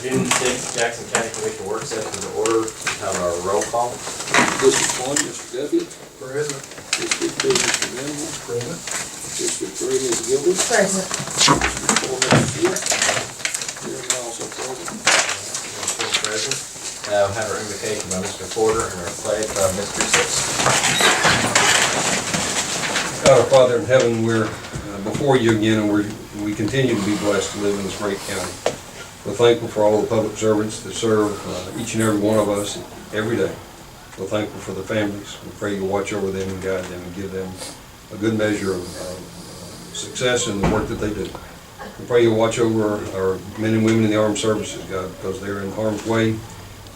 June 6th, Jackson County Commission work session to order. We have our roll call. District 1, Mr. Guthrie. Present. District 2, Mr. Venable. Present. District 3, Ms. Gilbert. Present. District 4, Mr. Stewart. Chairman also present. Still present. We have our invocation by Mr. Porter and our pledge by Mr. Six. God, our Father in heaven, we're before you again, and we continue to be blessed to live in this great county. We're thankful for all the public servants that serve each and every one of us every day. We're thankful for the families. We pray you'll watch over them and guide them and give them a good measure of success in the work that they do. We pray you'll watch over our men and women in the armed services, God, because they're in harm's way in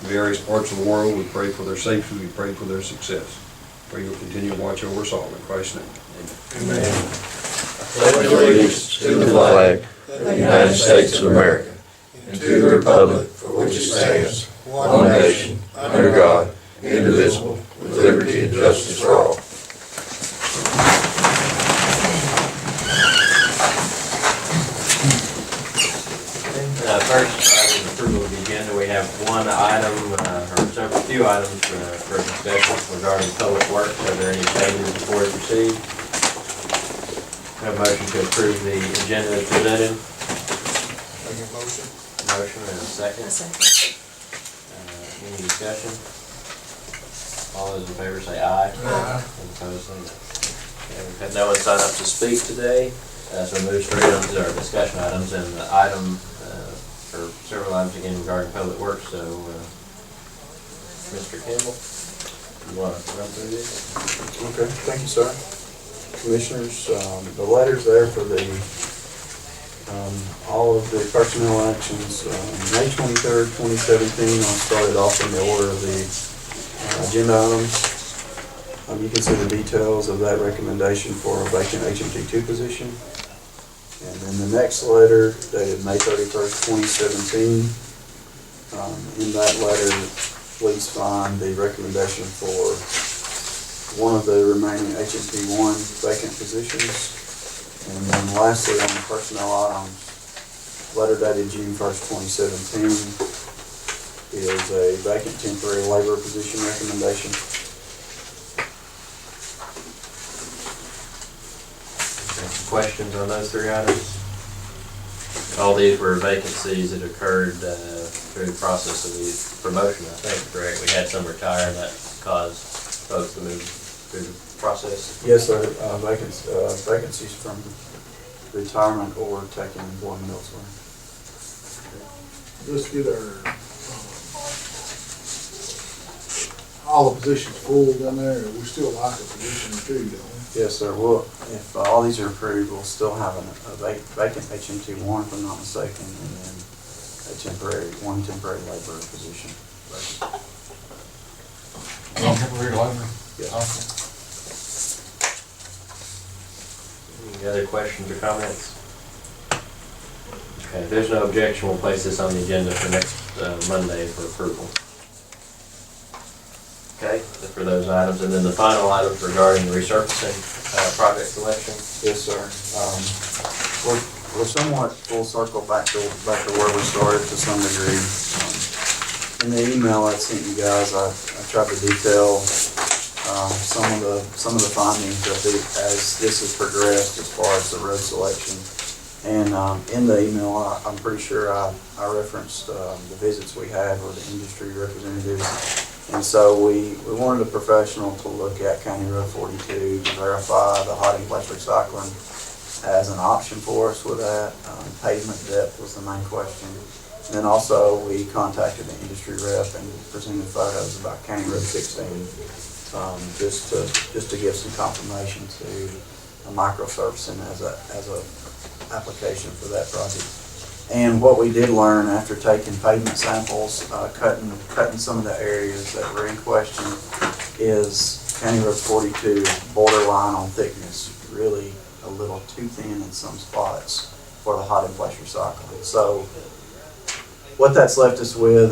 various parts of the world. We pray for their safety. We pray for their success. Pray you'll continue to watch over us all. In Christ's name, amen. Amen. Pledge allegiance to the flag of the United States of America and to the republic for which it stands, one nation, under God, indivisible, with liberty and justice for all. First, item approval of the agenda. We have one item, or a few items for discussion regarding public works. Are there any changes before we proceed? We have a motion to approve the agenda as presented. Second motion. Motion and a second. Any discussion? All those in favor say aye. Aye. And opposed say no. Okay, we've had no one sign up to speak today, so we move straight on to our discussion items, and the item, or several items again regarding public works, so, Mr. Campbell, you want to run through this? Okay, thank you, sir. Commissioners, the letters there for the, all of the personnel actions, May 23rd, 2017, I'll start it off in the order of the agenda items. You can see the details of that recommendation for a vacant HMT2 position. And then the next letter dated May 31st, 2017, in that letter, please find the recommendation for one of the remaining HMT1 vacant positions. And then lastly, on the personnel items, letter dated June 1st, 2017, is a vacant temporary labor position recommendation. Questions on those three items? All these were vacancies that occurred through the process of the promotion, I think, correct? We had some retire, and that caused folks to move through the process. Yes, sir. Vacancies from retirement or taking employment elsewhere. Let's get our, all the positions full down there, we still like a position or two, don't we? Yes, sir. Well, if all these are approved, we'll still have a vacant HMT1, if I'm not mistaken, and then one temporary labor position. Temporary labor? Yes. Any other questions or comments? Okay, if there's no objection, we'll place this on the agenda for next Monday for approval. Okay, for those items, and then the final items regarding the resurfacing project selection. Yes, sir. We're somewhat full circle back to where we started to some degree. In the email I sent you guys, I tried to detail some of the findings as this has progressed as far as the road selection. And in the email, I'm pretty sure I referenced the visits we had with the industry representatives. And so we wanted a professional to look at County Road 42 to verify the hot in place recycling as an option for us with that. Pavement depth was the main question. And then also we contacted the industry rep and presented photos about County Road 16, just to give some confirmation to a microsurfacing as a application for that project. And what we did learn after taking pavement samples, cutting some of the areas that were in question, is County Road 42 borderline on thickness, really a little too thin in some spots for the hot in place recycling. So what that's left us with,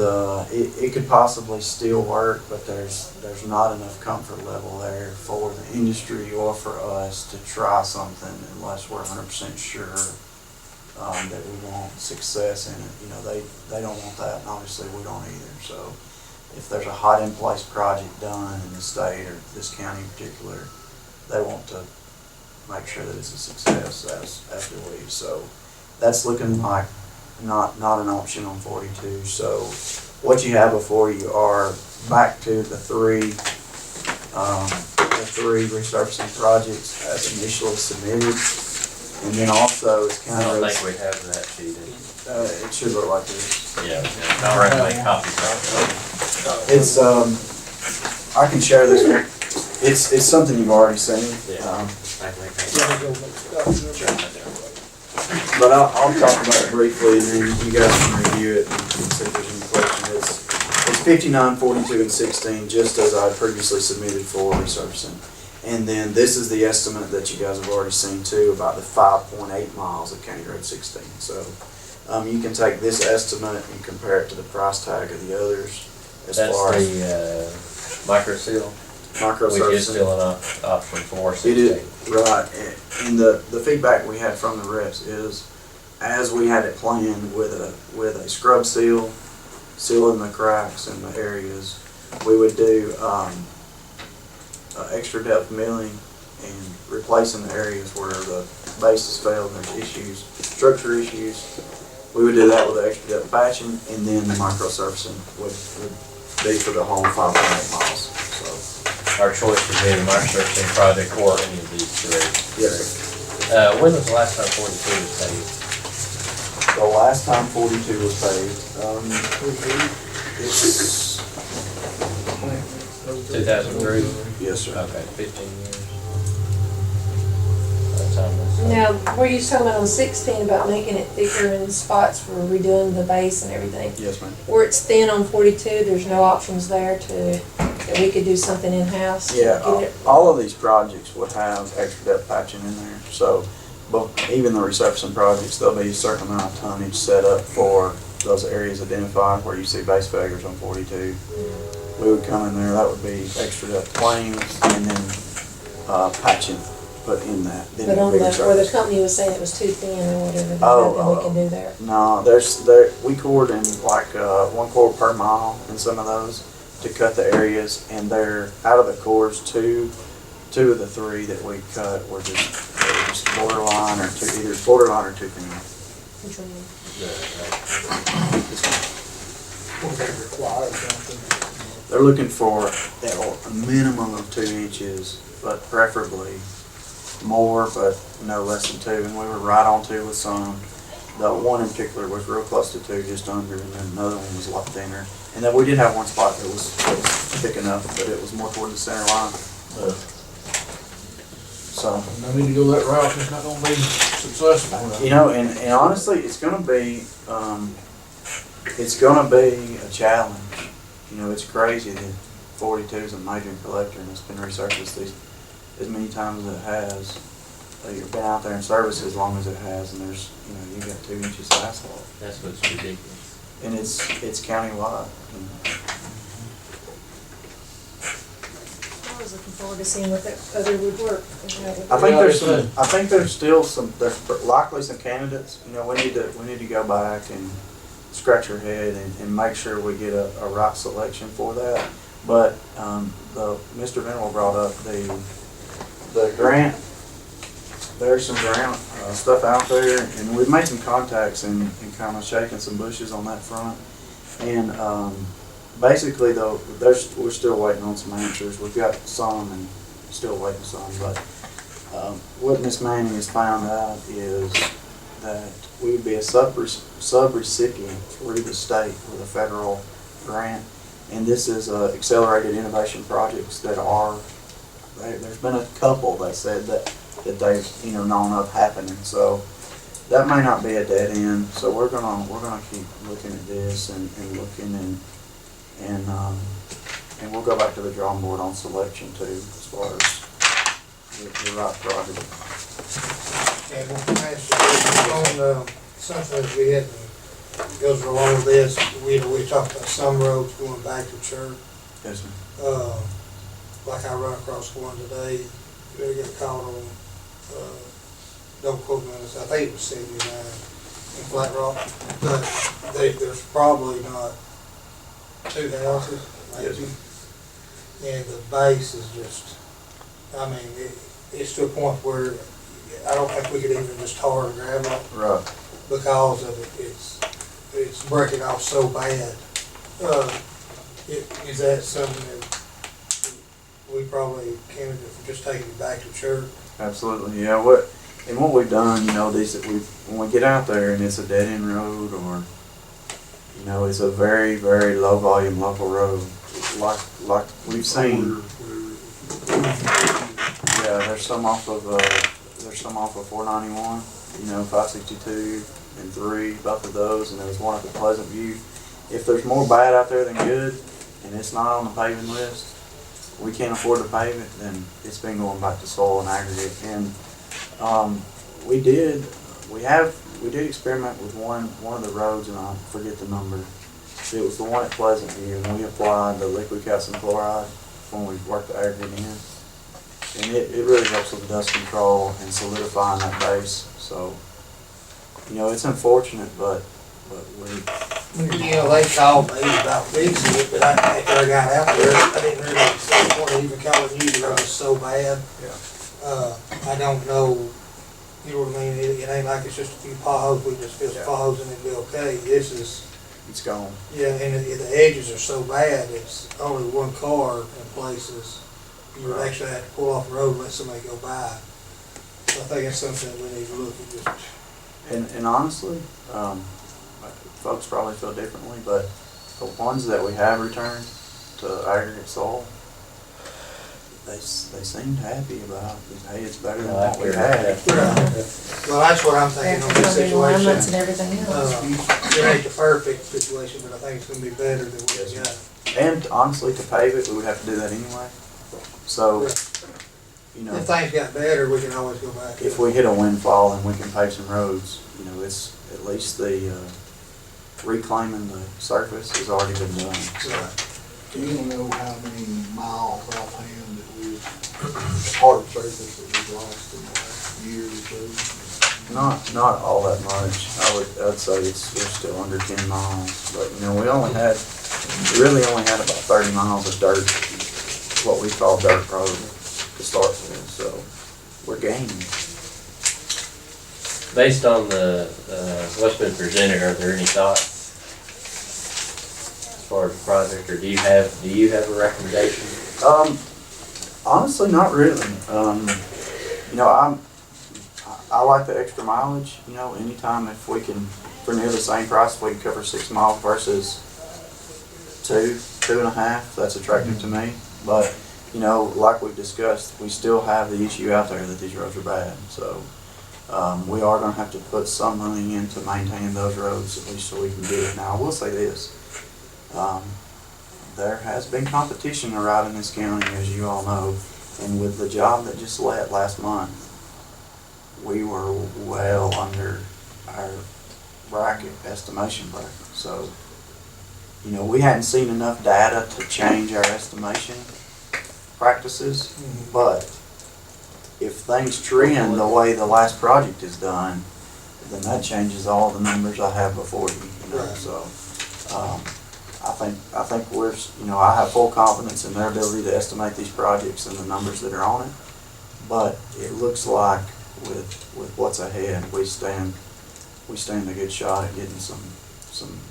it could possibly still work, but there's not enough comfort level there for the industry or for us to try something unless we're 100% sure that we want success in it. You know, they don't want that, and obviously we don't either. So if there's a hot in place project done in the state or this county in particular, they want to make sure that it's a success, as do we. So that's looking like not an option on 42. So what you have before you are back to the three resurfacing projects as initially submitted, and then also it's I kind don't of think we have that sheet. it should look like this. Yeah, I'll recommend copies of It's I can share this one. It's something you've already seen. it. Yeah. I can make that. But I'll talk about it briefly, and then you guys can review it and see if there's any questions. It's 59, 42, and 16, just as I previously submitted for resurfacing. And then this is the estimate that you guys have already seen too, about the 5.8 miles of County Road 16. So you can take this estimate and compare it to the price tag of the others as That's far as the micro seal, micro which is surfacing. still an option for It 16. is, right, and the feedback we had from the reps is, as we had it planned with a scrub seal, sealing the cracks in the areas, we would do extra depth milling and replacing the areas where the base has failed and there's issues, structure issues. We would do that with the extra depth patching, and then the micro surfacing would be for the whole 5.8 miles. So. Our choice would be the micro surfacing project or any of these three. Yes, sir. When was the last time 42 was paved? The last time 42 was paved, it's, 2003? yes, sir. Okay, 15 years. That time was. Now, were you talking about on 16 about making it thicker in spots for redoing the base and everything? Yes, ma'am. Where it's thin on 42, there's no options there that we could do something in-house? to Yeah, get it? all of these projects would have extra depth patching in there, so, but even the resurfacing projects, there'll be a certain amount of tonnage set up for those areas identified where you see base failures on 42. We would come in there, that would be extra depth planes, and then patching put in that. Then But on bigger where the surface. company was saying it was too thin or whatever, there's Oh, nothing we can do there. No, we cored in like 1 cord per mile in some of those to cut the areas, and they're out of the cores, two of the three that we cut were just borderline or either borderline or too thin. Which one? What they require, something. They're looking for a minimum of 2 inches, but preferably more, but no less than 2. And we were right on 2 with some. The one in particular was real close to 2, just under, and then another one was a lot thinner. And then we did have one spot that was thick enough, but it was more toward the center line. So, No need to go that route, it's not gonna be successful. you know, and honestly, it's gonna be a challenge. You know, it's crazy that 42 is a major collector and it's been resurfaced as many times as it has. You've been out there in service as long as it has, and there's, you know, you got 2 inches of asphalt, That's what's ridiculous. and it's countywide. You know. I was looking forward to seeing what that other would work. I think there's still there's likely some candidates. You know, we need to go back and scratch our head and make sure we get a right selection for that. But Mr. Venable brought up the grant. There's some grant stuff out there, and we've made some contacts and kind of shaking some bushes on that front. And basically, though, we're still waiting on some answers. We've got some and still waiting some. But what Miss Manning has found out is that we would be a sub-recipient through the state with a federal grant. And this is accelerated innovation projects that are, there's been a couple, they said, that they've, known of happening. So that may not be a dead end. So we're gonna keep looking at this and looking and we'll go back to the drawing board on selection too, as far as the right project. And on something that we had, goes along with this, we talked about some roads going back to church. Yes, sir. Like I run across one today, they got caught on, don't quote me on this, I think it was 79. in Flat Rock, but there's probably not 2 houses, maybe. And the base is just, I mean, it's to a point where I don't think we could even just tar and gravel it Right. because of it's breaking off so bad. Is that something that we probably can just take it back to church? Absolutely, yeah. What we've done, you know, when we get out there and it's a dead end road, or you know, it's a very, very low volume local road, like we've seen. Yeah, there's some off of 491, you know, 562 and 3, both of those, and there's one up at Pleasant View. If there's more bad out there than good, and it's not on the paving list, we can't afford to pave it, then it's been going back to soil and aggregate. And we did experiment with one of the roads, and I forget the number. It was the one at Pleasant View, and we applied the liquid calcium chloride when we worked the aggregate in. And it really helps with the dust control and solidifying that base. So, you know, it's unfortunate, but You know, they called me about fixing it, but after I got out there, I didn't really want to even call it you because it was so bad. Yeah. I don't know, you know what I mean? It ain't like it's just a few potholes, we just fill some potholes and it'd be okay. This is, it's gone. yeah, and the edges are so bad, it's only one car in places. You would actually have to pull off the road and let somebody go by. So I think that's something that we need to look at just. And honestly, folks probably feel differently, but the ones that we have returned to aggregate soil, they seemed happy about it. Hey, it's better than what we had. Well, that's what I'm thinking on this Alignments situation. and everything else. It ain't the perfect situation, but I think it's gonna be better than what we got. And honestly, to pave it, we would have to do that anyway. So, you know, If things got better, we can always go back. if we hit a windfall and we can pave some roads, you know, it's at least the reclaiming the surface has already been done. Do you know how many miles offhand that we've, hard surface that we've lost in the last year or two? Not all that much. I'd say we're still under 10 miles. But you know, we really only had about 30 miles of dirt, what we call dirt road to start with. So we're gaining. Based on what's been presented, are there any thoughts as far as the project, or do you have a recommendation? Honestly, not really. You know, I like the extra mileage. You know, anytime if we can, for near the same price, if we can cover 6 miles versus 2.5, that's attractive to me. But you know, like we've discussed, we still have the issue out there that these roads are bad. So we are going to have to put some money in to maintain those roads, at least so we can do it. Now, I will say this. There has been competition around in this county, as you all know, and with the job that just let last month, we were well under our estimation bracket. So, you know, we hadn't seen enough data to change our estimation practices, but if things trend the way the last project is done, then that changes all the numbers I have before you. You know? So, I think we're, you know, I have full confidence in their ability to estimate these projects and the numbers that are on it. But it looks like with what's ahead, we stand a good shot at getting some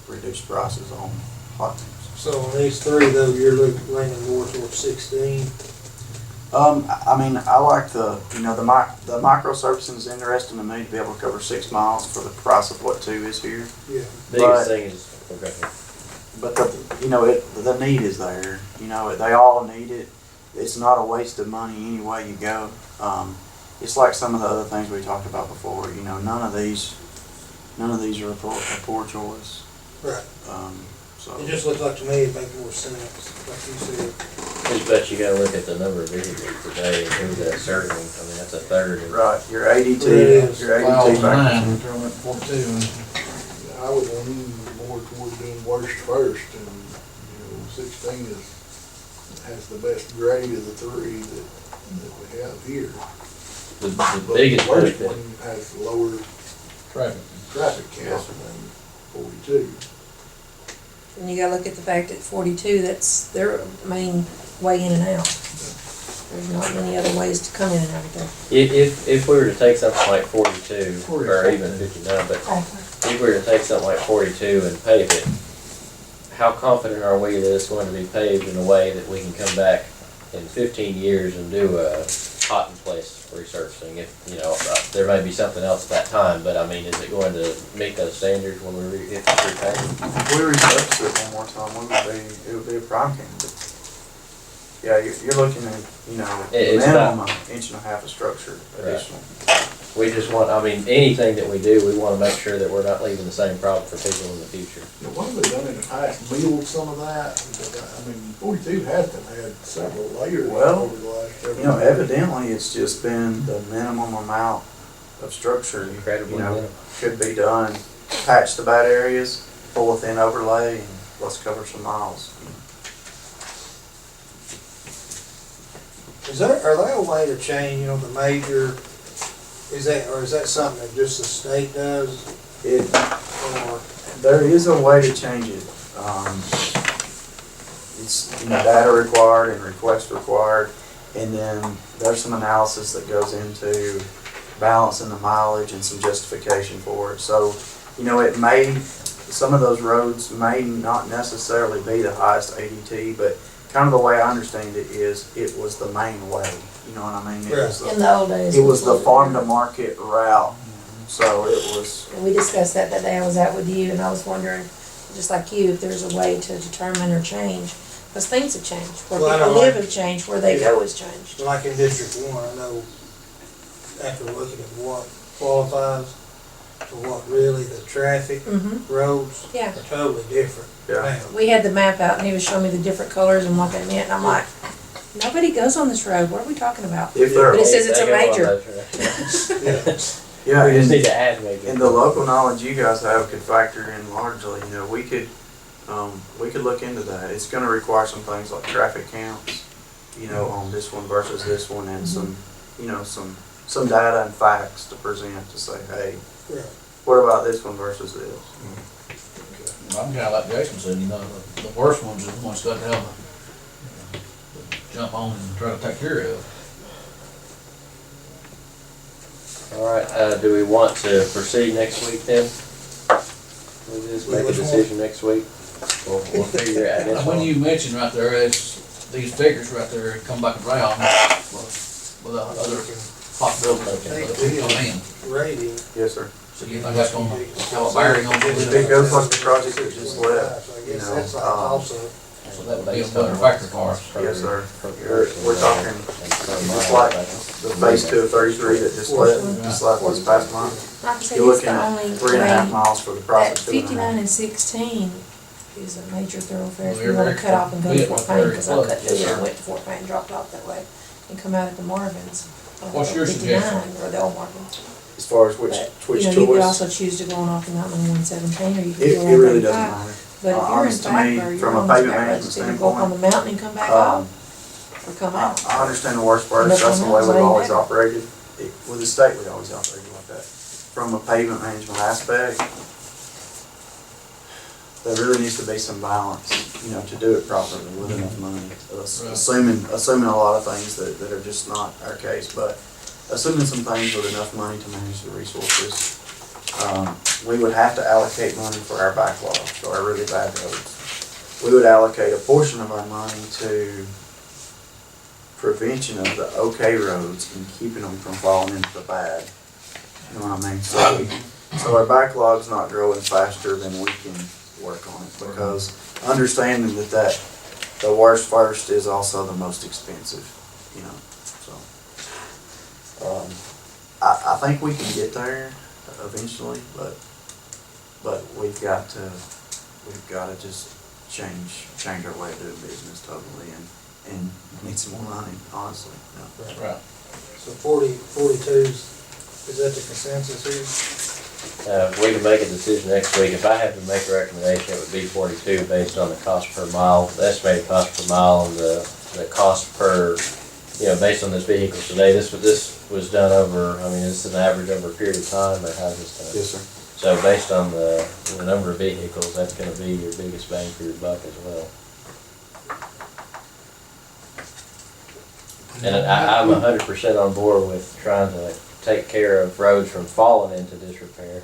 reduced prices on hot mix. So on these three though, you're leaning more towards 16. I mean, I like the micro servicing is interesting to me to be able to cover 6 miles for the price of what 2 is here. Yeah. Biggest thing is, okay. But the need is there. You know, they all need it. It's not a waste of money any way you go. It's like some of the other things we talked about before. You know, none of these are a poor choice. Right. So It just looks like to me it makes more sense, like you said. Just bet you gotta look at the number of vehicles per day and who's that serving. I mean, that's a third of. right, you're 82. It is. You're 82 back. I would lean more toward doing worst first, and, you know, 16 has the best grade of the 3 that we have here. The But biggest the worst benefit. one has lower traffic count than 42. And you gotta look at the fact that 42, that's their main way in and out. There's not many other ways to come in and out of there. If we were to take something like 42, or even 59, but if we were to take something like 42 and pave it, how confident are we that it's going to be paved in a way that we can come back in 15 years and do a hot in place resurfacing? If, you know, there may be something else at that time, but I mean, is it going to meet those standards when we hit the repaving? If we resurface it one more time, it would be a prime candidate. Yeah, you're looking at, you know, It's minimum an inch and a half of structure additional. We just want, I mean, anything that we do, we want to make sure that we're not leaving the same problem for people in the future. Now, what have they done in the past, milled some of that? I mean, 42 has to have had several layers Well, over the last several You know, years. evidently, it's just been the minimum amount of structure, Incredibly you know, minimal. could be done. Patch the bad areas, pull a thin overlay, and let's cover some miles. Are there a way to change, you know, the major, is that something that just the state does? It, Or, there is a way to change it. It's, you know, data required and request required, and then there's some analysis that goes into balancing the mileage and some justification for it. So, you know, some of those roads may not necessarily be the highest ADT, but kind of the way I understand it is, it was the main way, you know what I mean? In the old days. It was the farm to market route, so it was, And we discussed that day I was out with you, and I was wondering, just like you, if there's a way to determine or change, because things have changed. Where Well, I people know, live like- have changed, where they go has changed. like in District 1, I know, after looking at what qualifies for what really the traffic Mm-hmm, roads yeah. are totally different yeah. now. We had the map out, and he was showing me the different colors and what they meant, and I'm like, nobody goes on this road, what are we talking about? If there, But it says it's a They go on major. those, right? Yeah. yeah, We just need and, to add maybe. and the local knowledge you guys have could factor in largely, you know, we could look into that. It's gonna require some things like traffic counts, you know, on this one versus this one, and some, you know, some data and facts to present to say, hey, Yeah. what about this one versus this? I'm kinda like Jason said, you know, the worst ones are the ones got to have the jump on and try to take care of. All right, do we want to proceed next week then? We'll just make a Which one? decision next week. We'll figure it out. And when you mentioned right there, it's these figures right there come back around with other possibilities that could come in. Rating. Yes, sir. So you think that's gonna have a bearing on It goes like the project that just left, So I you guess know, that's like also, So that would be another factor for us. Yes, sir. We're talking, just like the phase 2 of 33 that just left this past month. Like I said, You're it's looking the at only 3.5 way miles for the that project. 59 and 16 is a major thoroughfare if Well, you wanna they're cut off and go to very- Fort very Payne, because I close. cut through Yes, there and sir. went to Fort Payne, dropped off that way, and come out at the Marvins. What's your 59, suggestion? or the old Marvins. As far as which But, choice. you know, you could also choose to go on off the mountain on 117, or you could It go on really doesn't 35. matter. But if you're in Honest to me, Blackbird, you're from a on the pavement back roads, management it's either go up on the mountain and come back Um, off, or come out. I understand the worst part, Unless that's the I'm way not we've saying always that. operated. With the state, we always operated like that. From a pavement management aspect, there really needs to be some balance, you know, to do it properly with enough money. Assuming a lot of things that are just not our case, but assuming some things with enough money to manage the resources. We would have to allocate money for our backlog, so our really bad roads. We would allocate a portion of our money to prevention of the okay roads and keeping them from falling into the bad. You know what I mean? So our backlog's not growing faster than we can work on it, because understanding that the worst first is also the most expensive, you know, so. I think we can get there eventually, but we've got to just change our way of doing business totally, and need some more money, honestly. Yeah. That's right. so 42's, is that the consensus here? We can make a decision next week. If I have to make a recommendation, it would be 42 based on the cost per mile, the estimated cost per mile, and the cost per you know, based on this vehicle today, this was done over, I mean, this is an average over a period of time, or how's this done? Yes, sir. So based on the number of vehicles, that's gonna be your biggest bang for your buck as well. And I'm 100% on board with trying to take care of roads from falling into disrepair.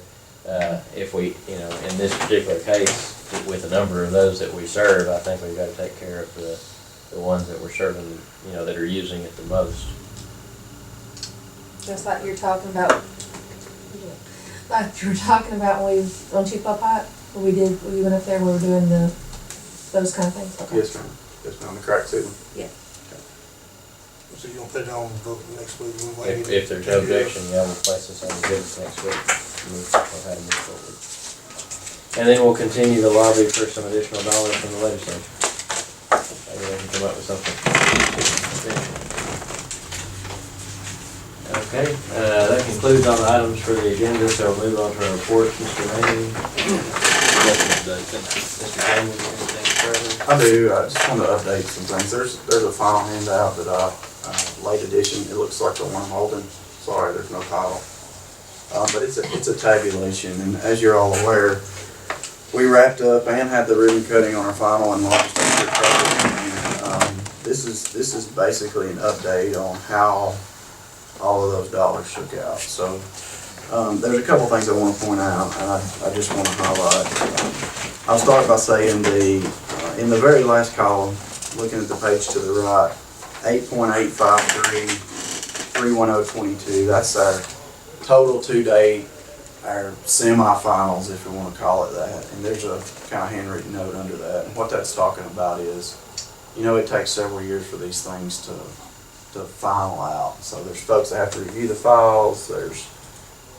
If we, you know, in this particular case, with the number of those that we serve, I think we've gotta take care of the ones that we're serving, you know, that are using it the most. Just like you're talking about, like you were talking about when we, on Chippewa Pipe, when we went up there and we were doing those kind of things, okay? Yes, ma'am. Yes, ma'am, the crack sealing. Yeah. So you gonna put it on the vote next week? We'll wait. If there's no objection, yeah, we'll place this on the business next week. We'll have to move forward. And then we'll continue to lobby for some additional dollars from the legislature. Maybe they can come up with something. Okay, that concludes all the items for the agenda, so we'll move on to our reports. Mr. Manning. Mr. Daniel, anything further? I do, I just wanted to update some things. There's a final handout that late edition, it looks like the one I'm holding. Sorry, there's no title. But it's a tabulation, and as you're all aware, we wrapped up and had the ribbon cutting on our final and largest project. This is basically an update on how all of those dollars shook out. So there's a couple things I want to point out, and I just want to highlight. I'll start by saying in the very last column, looking at the page to the right, 8.853.31022. That's our total to-date, our semifinals, if we want to call it that. And there's a kind of handwritten note under that. And what that's talking about is, you know, it takes several years for these things to final out. So there's folks that have to review the files, there's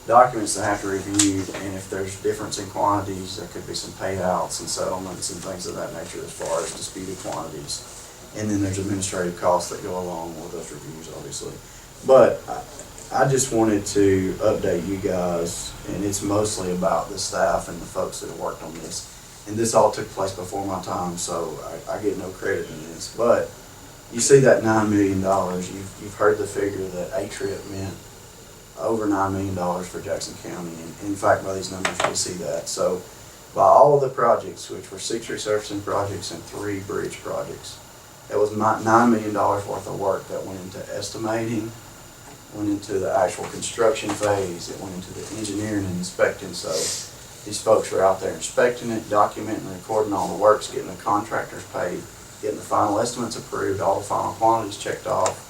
documents that have to review, and if there's difference in quantities, there could be some payouts and settlements and things of that nature as far as disputed quantities. And then there's administrative costs that go along with those reviews, obviously. But I just wanted to update you guys, and it's mostly about the staff and the folks that have worked on this. And this all took place before my time, so I get no credit in this. But you see that $9 million, you've heard the figure that A-Trip meant over $9 million for Jackson County. And in fact, by these numbers, we see that. So by all of the projects, which were 6 resurfacing projects and 3 bridge projects, it was $9 million worth of work that went into estimating, went into the actual construction phase, it went into the engineering and inspecting. So these folks were out there inspecting it, documenting, recording all the works, getting the contractors paid, getting the final estimates approved, all the final quantities checked off,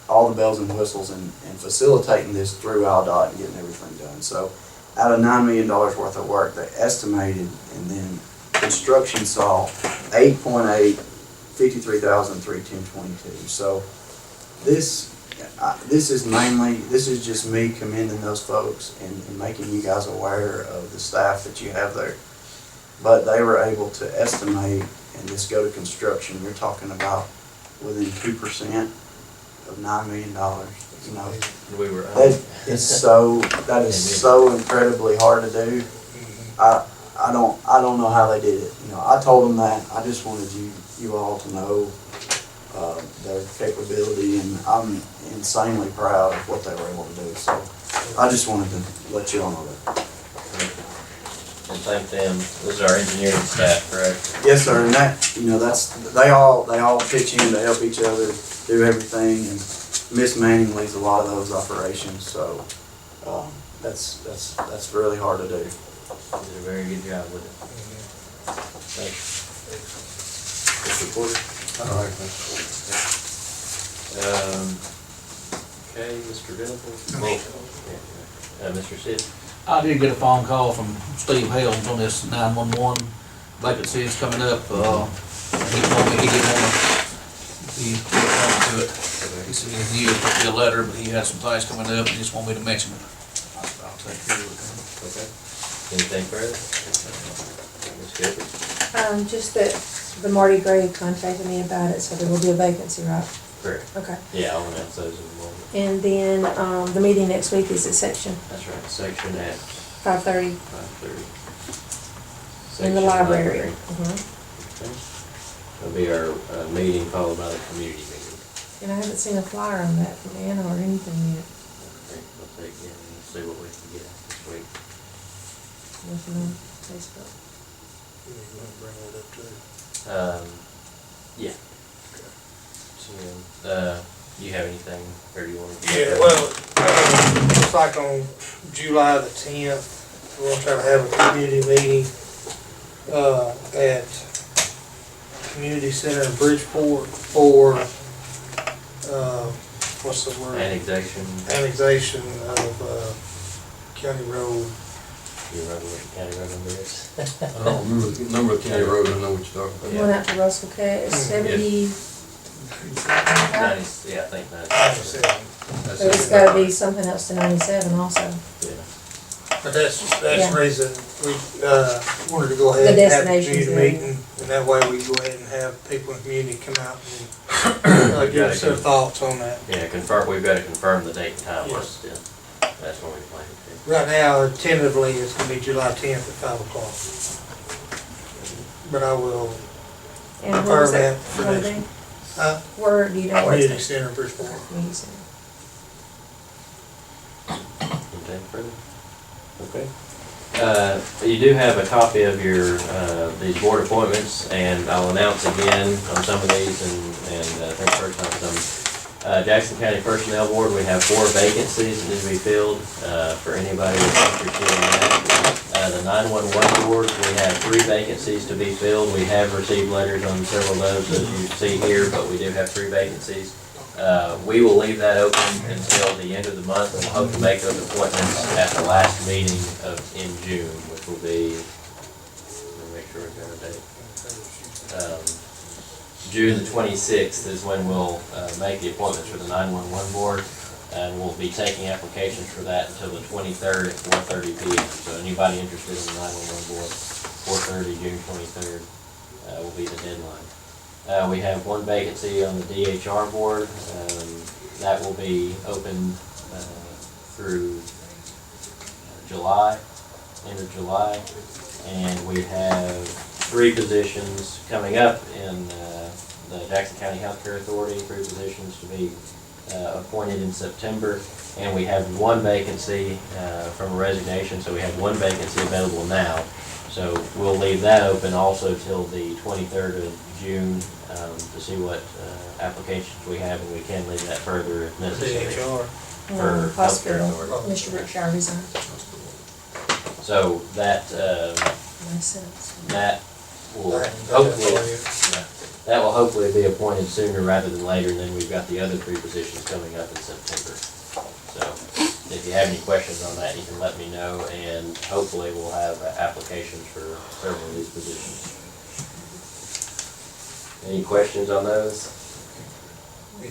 all the bells and whistles, and facilitating this through AlDOT and getting everything done. So out of $9 million worth of work, they estimated, and then construction saw 8.853,310.22. So this is just me commending those folks and making you guys aware of the staff that you have there. But they were able to estimate, and this go to construction, you're talking about within 2% of $9 million. You know, that is so incredibly hard to do. I don't know how they did it. You know, I told them that. I just wanted you all to know their capability, and I'm insanely proud of what they were able to do. So I just wanted to let you all know that. And thank them. This is our engineering staff, correct? Yes, sir. And that, you know, they all pitch in to help each other do everything, and Miss Manning leads a lot of those operations. So that's really hard to do. You did a very good job with it. Thanks. Mr. Porter? All right. Okay, Mr. Venable? Mr. Sid? I did get a phone call from Steve Helms on this 911 vacancy that's coming up. He told me he didn't want to be to it. He said he knew it would be a letter, but he had some things coming up and he just wanted me to mention it. I'll take care of it. Okay. Anything further? Ms. Gilbert? Just that the Marty Gray contacted me about it, so there will be a vacancy, right? Correct. Okay. Yeah, I'll announce those in a moment. And then, the meeting next week is at section That's right, section at 5:30 5:30. in the Section library. Okay. That'll be our meeting followed by the community meeting. And I haven't seen a flyer on that from Anna or anything yet. We'll take it and see what we can get this week. Nothing on Facebook. You want to bring that up too? Yeah. So, you have anything, or do you want to? Yeah, well, looks like on July the 10th, we're gonna try to have a community meeting, at Community Center in Bridgeport for, what's the word? Annexation, Annexation of, County Road. you remember what the county road number is? I don't remember the number of county road, I know what you're talking about. Going out to Russell K, it's 70, 90, yeah, I think that's. 97. but it's gotta be something else to 97 also. Yeah. But that's Yeah. the reason we, wanted to go ahead The and have a destinations community there. meeting, and that way we go ahead and have people in the community come out and, give us their thoughts on that. Yeah, confirm, we've got to confirm the date and time Yes. first, yeah. That's when we plan to. Right now, tentatively, it's gonna be July 10th at 5 o'clock. But I will, And where was Confirm that that for gonna next- be? huh? Where, do you know where it's Community Center, Bridgeport. Community Center. Anything further? Okay. You do have a copy of your, these board appointments, and I'll announce again on some of these, and I think first on some. Jackson County Personnel Board, we have 4 vacancies that need to be filled, for anybody that's interested in that. The 911 Board, we have 3 vacancies to be filled. We have received letters on several of those, as you see here, but we do have 3 vacancies. We will leave that open until the end of the month, and we'll hope to make those appointments at the last meeting in June, which will be, let me make sure we've got a date. June the 26th is when we'll make the appointments for the 911 board, and we'll be taking applications for that until the 23rd at 4:30 p.m. So anybody interested in the 911 board, 4:30, June 23rd will be the deadline. We have 1 vacancy on the DHR board. That will be open through July, end of July. And we have 3 positions coming up in the Jackson County Healthcare Authority, 3 positions to be appointed in September. And we have 1 vacancy from a resignation, so we have 1 vacancy available now. So we'll leave that open also till the 23rd of June to see what applications we have, and we can leave that further if necessary. DHR. For Hospital, healthcare authority. Mr. Brookshire resigned. So that, Makes sense. that will That's hopefully, all it. yeah, that will hopefully be appointed sooner rather than later, and then we've got the other 3 positions coming up in September. So if you have any questions on that, you can let me know, and hopefully we'll have applications for several of these positions. Any questions on those? Yeah.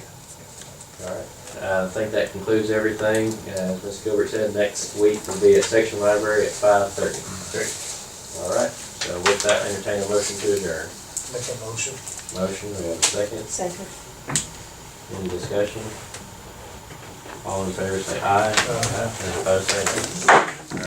All right, I think that concludes everything. As Ms. Gilbert said, next week will be at Section Library at 5:30. All right, so with that, entertain a motion to adjourn. Make a motion. Motion, we have a second. Second. Any discussion? All in favor say aye. Any opposed say no.